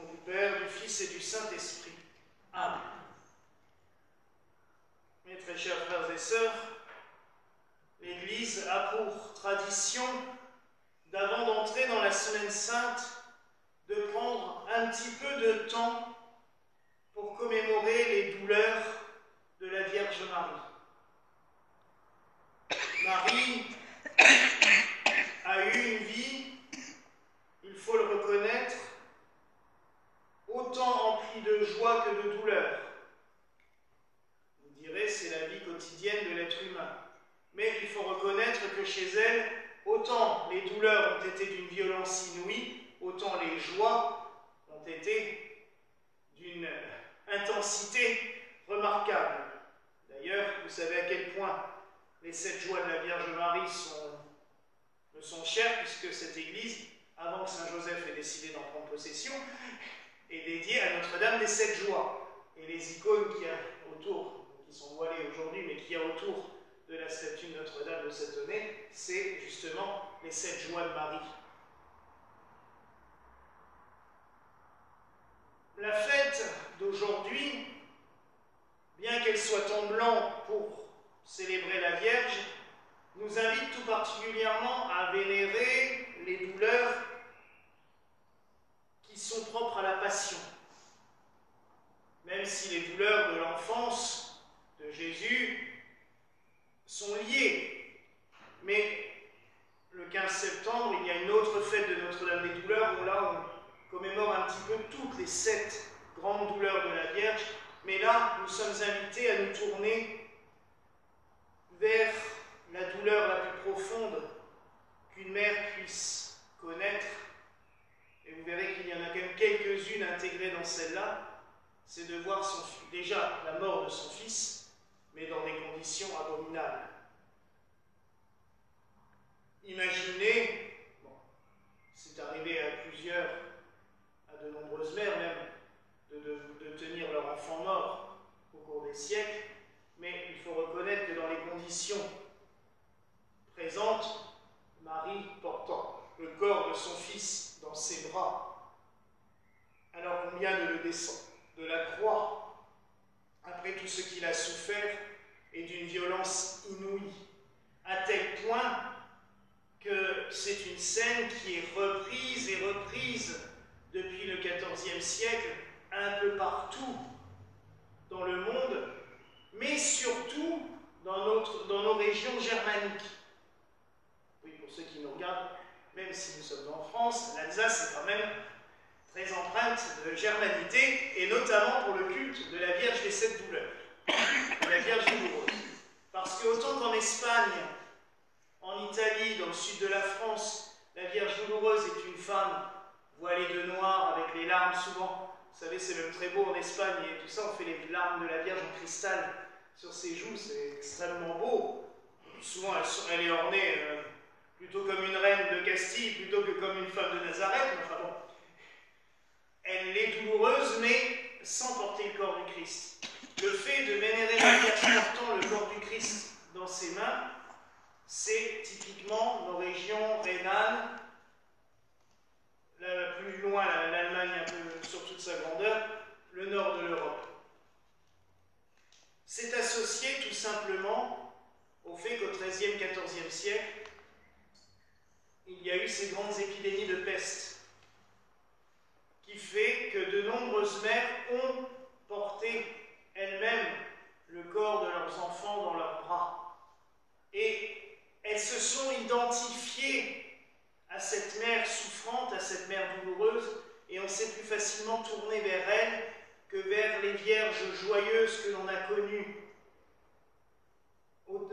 du Père, du Fils et du Saint-Esprit. Amen. Mes très chers frères et sœurs, l'Église a pour tradition, d'avant d'entrer dans la Semaine Sainte, de prendre un petit peu de temps pour commémorer les douleurs de la Vierge Marie. Marie a eu une vie, il faut le reconnaître, autant emplie de joie que de douleur. Vous direz, c'est la vie quotidienne de l'être humain. Mais il faut reconnaître que chez elle, autant les douleurs ont été d'une violence inouïe, autant les joies ont été d'une intensité remarquable. D'ailleurs, vous savez à quel point les 7 joies de la Vierge Marie me sont chères, puisque cette église, avant que Saint Joseph ait décidé d'en prendre possession, est dédiée à Notre-Dame des 7 joies. Et les icônes qu'il y a autour, qui sont voilées aujourd'hui, mais qu'il y a autour de la statue de Notre-Dame de Satonnais, c'est justement les 7 joies de Marie. La fête d'aujourd'hui, bien qu'elle soit en blanc pour célébrer la Vierge, nous invite tout particulièrement à vénérer les douleurs qui sont propres à la Passion. Même si les douleurs de l'enfance de Jésus sont liées. Mais le 15 septembre, il y a une autre fête de Notre-Dame des Douleurs, où là on commémore un petit peu toutes les 7 grandes douleurs de la Vierge. Mais là, nous sommes invités à nous tourner vers la douleur la plus profonde qu'une mère puisse connaître. Et vous verrez qu'il y en a quand même quelques-unes intégrées dans celle-là. C'est de voir déjà la mort de son fils, mais dans des conditions abominables. Imaginez, bon, c'est arrivé à plusieurs, à de nombreuses mères même, de tenir leur enfant mort au cours des siècles, mais il faut reconnaître que dans les conditions présentes, Marie portant le corps de son fils dans ses bras, alors combien de le descend de la croix, après tout ce qu'il a souffert, est d'une violence inouïe, à tel point que c'est une scène qui est reprise et reprise depuis le XIVe siècle, un peu partout dans le monde, mais surtout dans nos régions germaniques. Oui, pour ceux qui nous regardent, même si nous sommes en France, l'Alsace est quand même très empreinte de germanité, et notamment pour le culte de la Vierge des 7 douleurs, de la Vierge douloureuse. Parce que autant qu'en Espagne, en Italie, dans le sud de la France, la Vierge douloureuse est une femme voilée de noir, avec les larmes souvent. Vous savez, c'est même très beau en Espagne, et tout ça, on fait les larmes de la Vierge en cristal sur ses joues, c'est extrêmement beau. Souvent, elle est ornée plutôt comme une reine de Castille, plutôt que comme une femme de Nazareth, mais enfin bon. Elle est douloureuse, mais sans porter le corps du Christ. Le fait de vénérer la Vierge portant le corps du Christ dans ses mains, c'est typiquement nos régions rhénanes, plus loin l'Allemagne un peu sur toute sa grandeur, le nord de l'Europe. C'est associé tout simplement au fait qu'au XIIIe, XIVe siècle, il y a eu ces grandes épidémies de peste, qui fait que de nombreuses mères ont porté elles-mêmes le corps de leurs enfants dans leurs bras. Et elles se sont identifiées à cette mère souffrante, à cette mère douloureuse, et on s'est plus facilement tourné vers elle que vers les vierges joyeuses que l'on a connues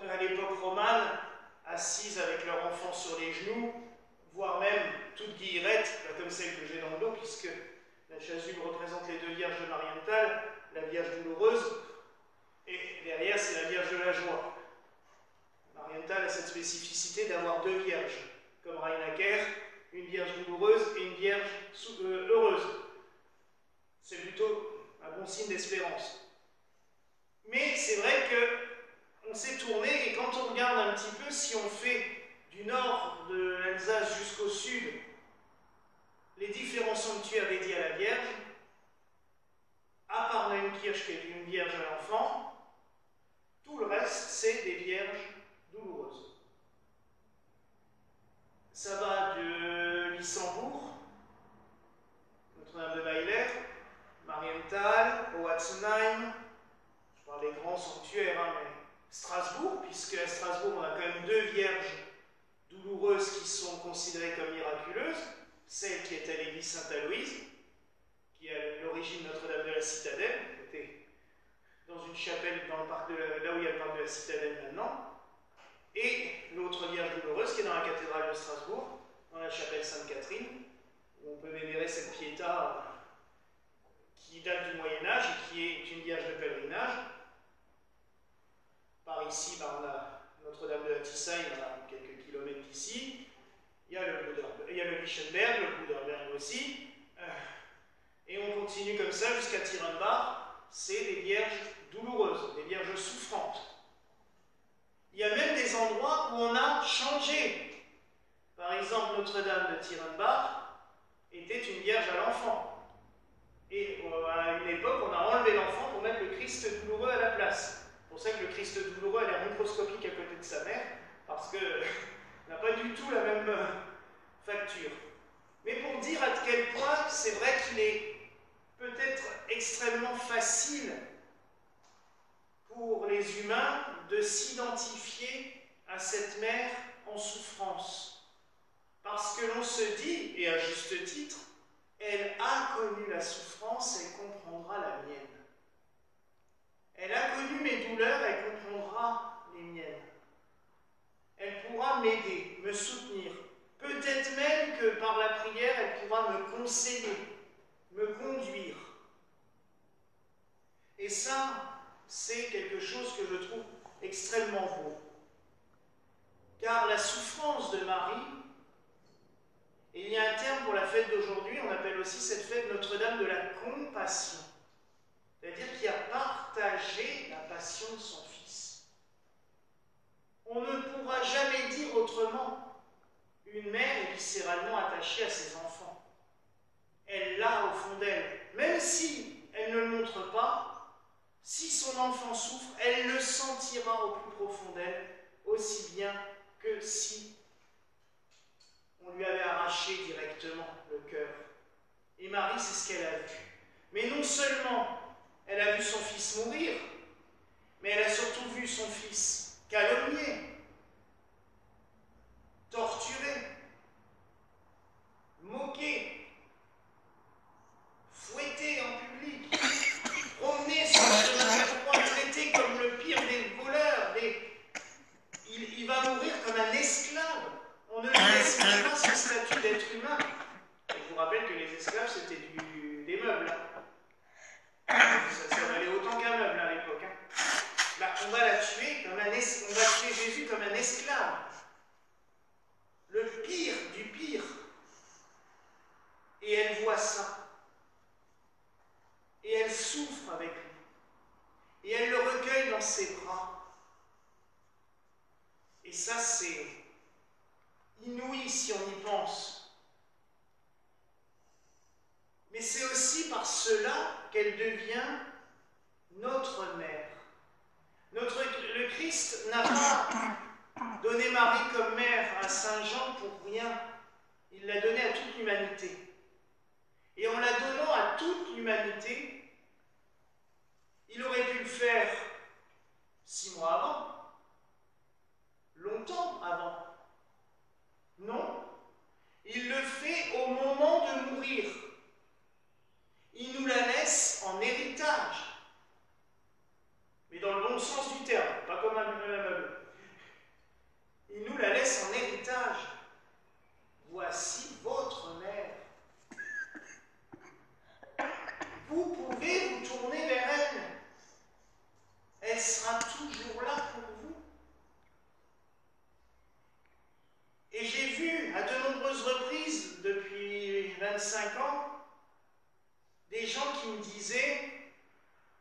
à l'époque romane, assises avec leur enfant sur les genoux, voire même toutes guillerettes, comme celle que j'ai dans le dos, puisque la chasuble représente les 2 vierges de Marienthal, la Vierge douloureuse, et derrière c'est la Vierge de la joie. Marienthal a cette spécificité d'avoir 2 vierges, comme Rheinacker, une Vierge douloureuse et une Vierge heureuse. C'est plutôt un bon signe d'espérance. Mais c'est vrai qu'on s'est tourné, et quand on regarde un petit peu, si on fait du nord de l'Alsace jusqu'au sud les différents sanctuaires dédiés à la Vierge, Strasbourg, puisque à Strasbourg, on a quand même 2 vierges douloureuses qui sont considérées comme miraculeuses. Celle qui est à l'église Sainte-Aloïse, qui est à l'origine de Notre-Dame de la Citadelle, était dans une chapelle dans le parc là où il y a le parc de la Citadelle maintenant, et l'autre vierge douloureuse qui est dans la cathédrale de Strasbourg, dans la chapelle Sainte-Catherine, où on peut vénérer cette Pietà qui date du Moyen-Âge et qui est une vierge de pèlerinage. Par ici, on a Notre-Dame de la Tissaille, à quelques kilomètres d'ici. Il y a le Lichtenberg, le Bruderberg aussi. Et on continue comme ça jusqu'à Tirenbach. C'est des vierges douloureuses, des vierges souffrantes. Il y a même des endroits où on a changé. Par exemple, Notre-Dame de Tirenbach était une vierge à l'enfant. Et à une époque, on a enlevé l'enfant pour mettre le Christ douloureux à la place. C'est pour ça que le Christ douloureux a l'air microscopique à côté de sa mère, parce qu'il n'a pas du tout la même facture. Mais pour dire à quel point c'est vrai qu'il est peut-être extrêmement facile pour les humains de s'identifier à cette mère en souffrance. Parce que l'on se dit, et à juste titre, elle a connu la souffrance, elle comprendra la mienne. Elle a connu mes douleurs, elle comprendra les miennes. Elle pourra m'aider, me soutenir. Peut-être même que par la prière, elle pourra me conseiller, me conduire. Et ça, c'est quelque chose que je trouve extrêmement beau. Car la souffrance de Marie, et il y a un terme pour la fête d'aujourd'hui, on appelle aussi cette fête Notre-Dame de la compassion. C'est-à-dire qui a partagé la passion de son Fils. On ne pourra jamais dire autrement. Une mère est viscéralement attachée à ses enfants. Elle l'a au fond d'elle. Même si elle ne le montre pas, si son enfant souffre, elle le sentira au plus profond d'elle, aussi bien que si on lui avait arraché directement le cœur. Et Marie, c'est ce qu'elle a vu. Mais non seulement elle a vu son fils mourir, mais elle a surtout vu son fils calomnié, torturé, moqué, fouetté en public, promené sur le chemin de croix, traité comme le pire des voleurs. Il va mourir comme un esclave. On ne lui laisse même pas son statut d'être humain. Et je vous rappelle que les esclaves, c'était des meubles. Ça valait autant qu'un meuble à l'époque. Là, on va la tuer comme on va tuer Jésus comme un esclave. Le pire du pire. Et elle voit ça. Et elle souffre avec lui. Et elle le recueille dans ses bras. Et ça, c'est inouï si on y pense. Mais c'est aussi par cela qu'elle devient notre mère. Le Christ n'a pas donné Marie comme mère à Saint Jean pour rien. Il l'a donnée à toute l'humanité. Et en la donnant à toute l'humanité, il aurait pu le faire 6 mois avant, longtemps avant. Non, il le fait au moment de mourir. Il nous la laisse en héritage. Mais dans le bon sens du terme, pas comme un meuble. Il nous la laisse en héritage. Voici votre mère. Vous pouvez vous tourner vers elle. Elle sera toujours là pour vous. Et j'ai vu à de nombreuses reprises, depuis 25 ans, des gens qui me disaient,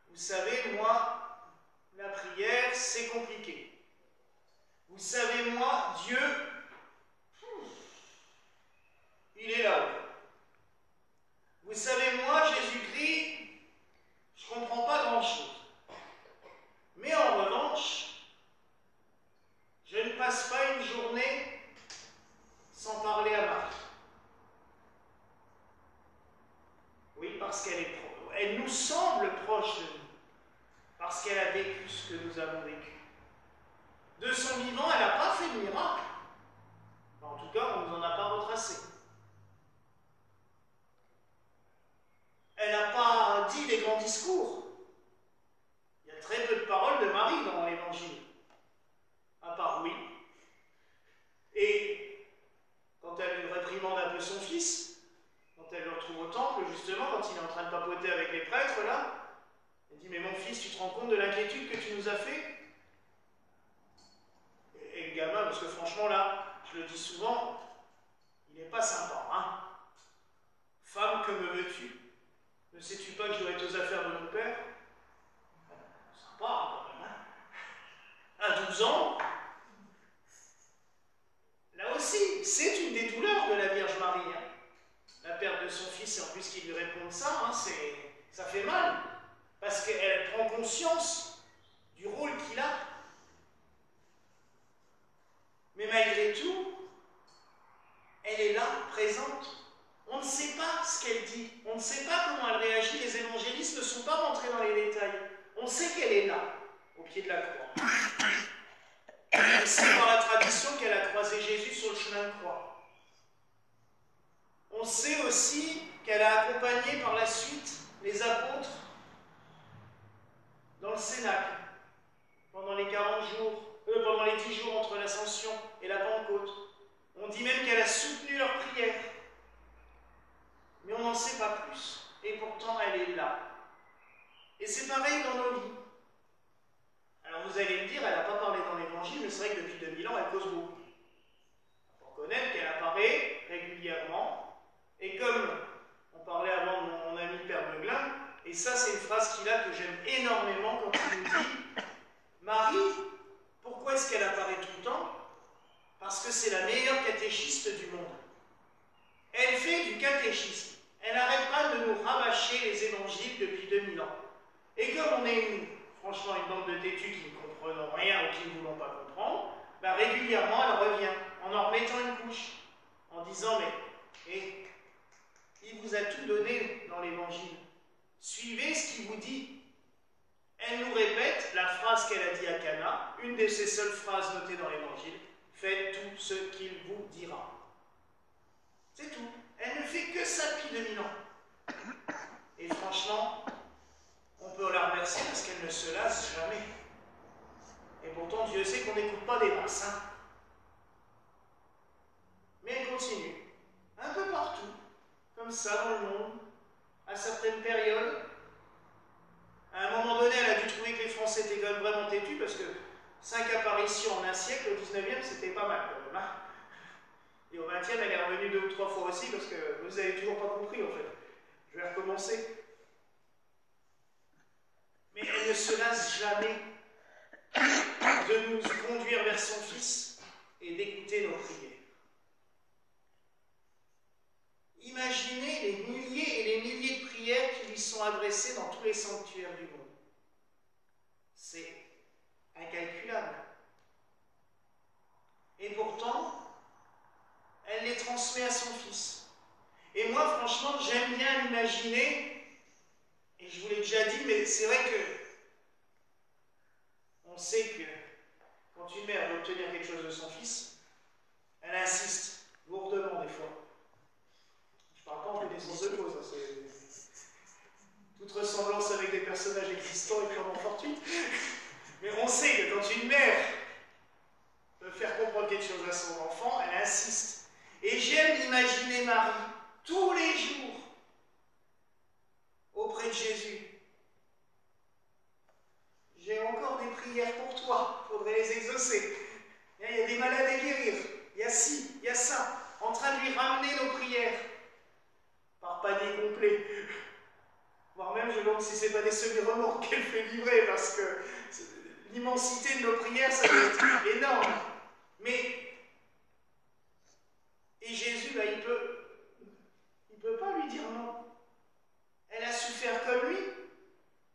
vous savez, moi, la prière, c'est compliqué. Vous savez, moi, Dieu, il est là-haut. Vous savez, moi, Jésus-Christ, je ne comprends pas grand-chose. Mais en revanche, je ne passe pas une journée sans parler à Marie. Oui, parce qu'elle nous semble proche de nous, parce qu'elle a vécu ce que nous avons vécu. De son vivant, elle n'a pas fait de miracle. Enfin, en tout cas, on ne nous en a pas retracé. Elle n'a pas dit des grands discours. Il y a très peu de paroles de Marie dans l'Évangile. À part oui. Et quand elle réprimande un peu son fils, quand elle le retrouve au temple, justement, quand il est en train de papoter avec les prêtres, là, elle dit, mais mon fils, tu te rends compte de l'inquiétude que tu nous as fait? Et le gamin, parce que franchement, là, je le dis souvent, il n'est pas sympa, hein. Femme, que me veux-tu? Ne sais-tu pas que je dois être aux affaires de mon père? Sympa, hein, quand même, hein. À 12 ans, là aussi, c'est une des douleurs de la Vierge Marie, hein. La perte de son fils, et en plus qu'il lui réponde ça, hein, ça fait mal. Parce qu'elle prend conscience du rôle qu'il a. Mais malgré tout, elle est là, présente. On ne sait pas ce qu'elle dit. On ne sait pas comment elle réagit. Les évangélistes ne sont pas rentrés dans les détails. On sait qu'elle est là, au pied de la croix. On sait par la tradition qu'elle a croisé Jésus sur le chemin de croix. On sait aussi qu'elle a accompagné par la suite les apôtres dans le Cénacle, pendant les 10 jours entre l'Ascension et la Pentecôte. On dit même qu'elle a soutenu leurs prières. Mais on n'en sait pas plus. Et pourtant, elle est là. Et c'est pareil dans nos vies. Alors vous allez me dire, elle n'a pas parlé dans l'Évangile, mais c'est vrai que depuis 2000 ans, elle cause beaucoup. Il faut reconnaître qu'elle apparaît régulièrement. Et comme on parlait avant de mon ami Père Meuglin, et ça c'est une phrase qu'il a que j'aime énormément quand il nous dit « Marie, pourquoi est-ce qu'elle apparaît tout le temps? Parce que c'est la meilleure catéchiste du monde. Elle fait du catéchisme. Elle n'arrête pas de nous rabâcher les évangiles depuis 2000 ans. Et comme on est franchement une bande de têtus qui ne comprenons rien ou qui ne voulons pas comprendre, bah régulièrement elle revient en remettant une couche, en disant mais il vous a tout donné dans l'évangile. Suivez ce qu'il vous dit. Elle nous répète la phrase qu'elle a dit à Cana, une de ses seules phrases notées dans l'évangile. Faites tout ce qu'il vous dira. C'est tout. Elle ne fait que ça depuis 2000 ans. Et franchement, on peut la remercier parce qu'elle ne se lasse jamais. Et pourtant, Dieu sait qu'on n'écoute pas des masses. Hein. Mais elle continue. Un peu partout, comme ça dans le monde, à certaines périodes. À un moment donné, elle a dû trouver que les Français étaient quand même vraiment têtus parce que 5 apparitions en un siècle, au 19e, c'était pas mal quand même. Hein. Et au 20e, elle est revenue 2 ou 3 fois aussi parce que vous n'avez toujours pas compris en fait. Je vais recommencer. Mais elle ne se lasse jamais de nous conduire vers son Fils et d'écouter nos prières. Imaginez les milliers et les milliers de prières qui lui sont adressées dans tous les sanctuaires du monde. C'est incalculable. Et pourtant, elle les transmet à son Fils. Et moi, franchement, j'aime bien l'imaginer, et je vous l'ai déjà dit, mais c'est vrai que on sait que quand une mère veut obtenir quelque chose de son fils, elle insiste lourdement des fois. Je ne parle pas en connaissance de cause, hein, c'est toute ressemblance avec des personnages existants est purement fortuite. Mais on sait que quand une mère veut faire comprendre quelque chose à son enfant, elle insiste. Et j'aime imaginer Marie tous les jours auprès de Jésus. J'ai encore des prières pour toi, il faudrait les exaucer. Il y a des malades à guérir, il y a ci, il y a ça, en train de lui ramener nos prières, par panier complet. Voire même, je me demande si ce n'est pas des semi-remorques qu'elle fait livrer, parce que l'immensité de nos prières, ça doit être énorme. Mais, et Jésus, bah, il peut pas lui dire non. Elle a souffert comme lui.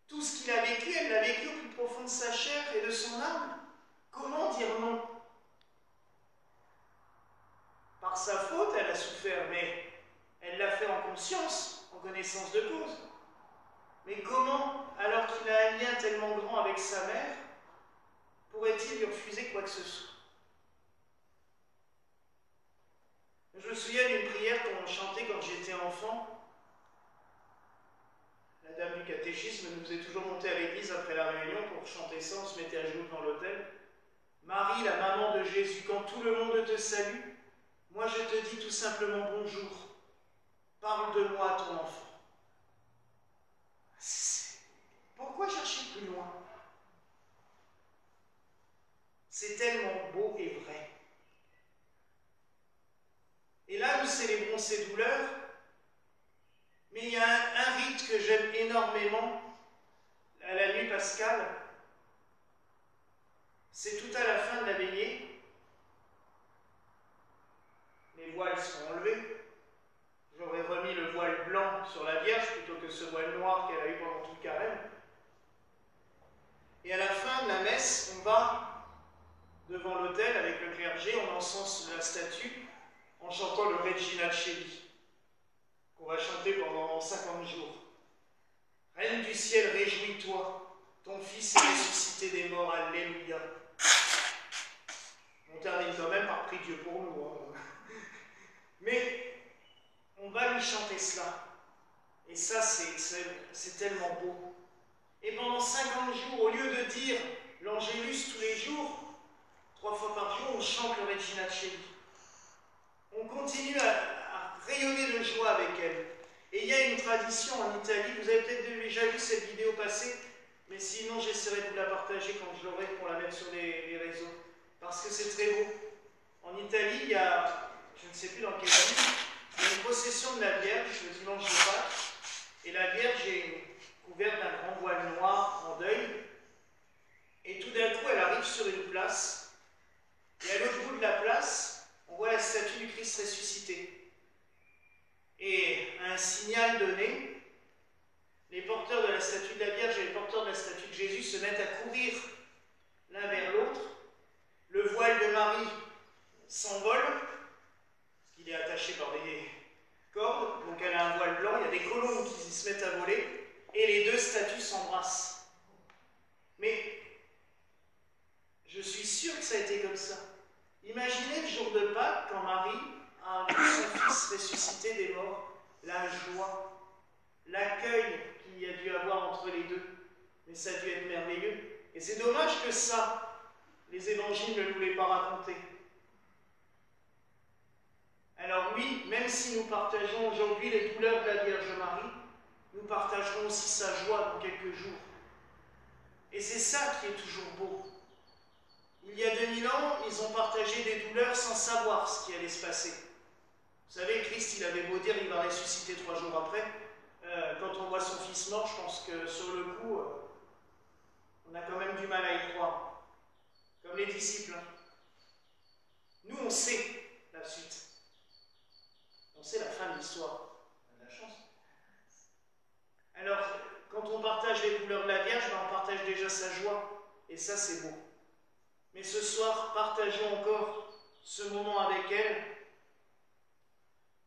Tout ce qu'il a vécu, elle l'a vécu au plus profond de sa chair et de son âme. Comment dire non? Par sa faute, elle a souffert, mais elle l'a fait en conscience, en connaissance de cause. Mais comment, alors qu'il a un lien tellement grand avec sa mère, pourrait-il lui refuser quoi que ce soit. Je me souviens d'une prière qu'on chantait quand j'étais enfant. La dame du catéchisme nous faisait toujours monter à l'église après la réunion pour chanter ça, on se mettait à genoux devant l'autel. Marie, la maman de Jésus, quand tout le monde te salue, moi je te dis tout simplement bonjour. Parle de moi à ton enfant. Pourquoi chercher plus loin? C'est tellement beau et vrai. Et là, nous célébrons ces douleurs, mais il y a un rite que j'aime énormément à la nuit pascale. C'est tout à la fin de la veillée. Les voiles sont enlevés. J'aurais remis le voile blanc sur la Vierge plutôt que ce voile noir qu'elle a eu pendant tout le carême. Et à la fin de la messe, on va devant l'autel avec le clergé, on encense la statue en chantant le Regina Coeli, qu'on va chanter pendant 50 jours. Reine du ciel, réjouis-toi, ton Fils est ressuscité des morts, alléluia. On termine quand même par prier Dieu pour nous. Hein. Mais on va lui chanter cela. Et ça, c'est tellement beau. Et pendant 50 jours, au lieu de dire l'Angélus tous les jours, 3 fois par jour, on chante le Regina Coeli. On continue à rayonner de joie avec elle. Et il y a une tradition en Italie, vous avez peut-être déjà vu cette vidéo passer, mais sinon j'essaierai de vous la partager quand je l'aurai pour la mettre sur les réseaux. Parce que c'est très beau. En Italie, il y a, je ne sais plus dans quelle ville, il y a une procession de la Vierge le dimanche de Pâques, et la Vierge est couverte d'un grand voile noir en deuil, et tout d'un coup elle arrive sur une place, et à l'autre bout de la place, on voit la statue du Christ ressuscité. Et à un signal donné, les porteurs de la statue de la Vierge et les porteurs de la statue de Jésus se mettent à courir l'un vers l'autre. Le voile de Marie s'envole, parce qu'il est attaché par des cordes, donc elle a un voile blanc, il y a des colombes qui se mettent à voler, et les deux statues s'embrassent. Mais je suis sûr que ça a été comme ça. Imaginez le jour de Pâques, quand Marie a vu son Fils ressuscité des morts, la joie, l'accueil qu'il y a dû avoir entre les deux. Mais ça a dû être merveilleux. Et c'est dommage que ça, les évangiles ne nous l'aient pas raconté. Alors oui, même si nous partageons aujourd'hui les douleurs de la Vierge Marie, nous partagerons aussi sa joie dans quelques jours. Et c'est ça qui est toujours beau. Il y a 2000 ans, ils ont partagé des douleurs sans savoir ce qui allait se passer. Vous savez, Christ, il avait beau dire il va ressusciter 3 jours après. Quand on voit son Fils mort, je pense que sur le coup, on a quand même du mal à y croire. Comme les disciples. Nous, on sait la suite. On sait la fin de l'histoire. On a de la chance. Alors, quand on partage les douleurs de la Vierge, on partage déjà sa joie. Et ça, c'est beau. Mais ce soir, partageons encore ce moment avec elle.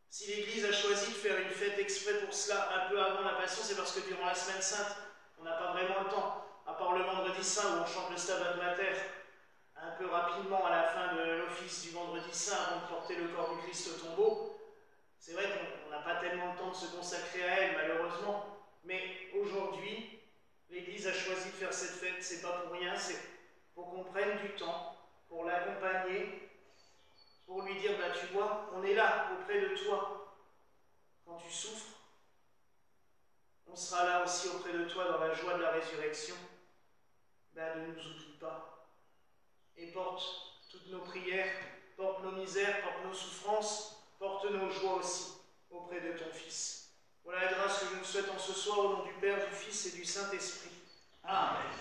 Si l'Église a choisi de faire une fête exprès pour cela, un peu avant la Passion, c'est parce que durant la Semaine Sainte, on n'a pas vraiment le temps. À part le Vendredi Saint où on chante le Stabat Mater, un peu rapidement à la fin de l'office du Vendredi Saint avant de porter le corps du Christ au tombeau. C'est vrai qu'on n'a pas tellement le temps de se consacrer à elle, malheureusement. Mais aujourd'hui, l'Église a choisi de faire cette fête, c'est pas pour rien, c'est pour qu'on prenne du temps, pour l'accompagner, pour lui dire, tu vois, on est là, auprès de toi. Quand tu souffres, on sera là aussi auprès de toi dans la joie de la résurrection. Ne nous oublie pas. Et porte toutes nos prières, porte nos misères, porte nos souffrances, porte nos joies aussi auprès de ton Fils. Voilà la grâce que je nous souhaite en ce soir au nom du Père, du Fils et du Saint-Esprit. Amen.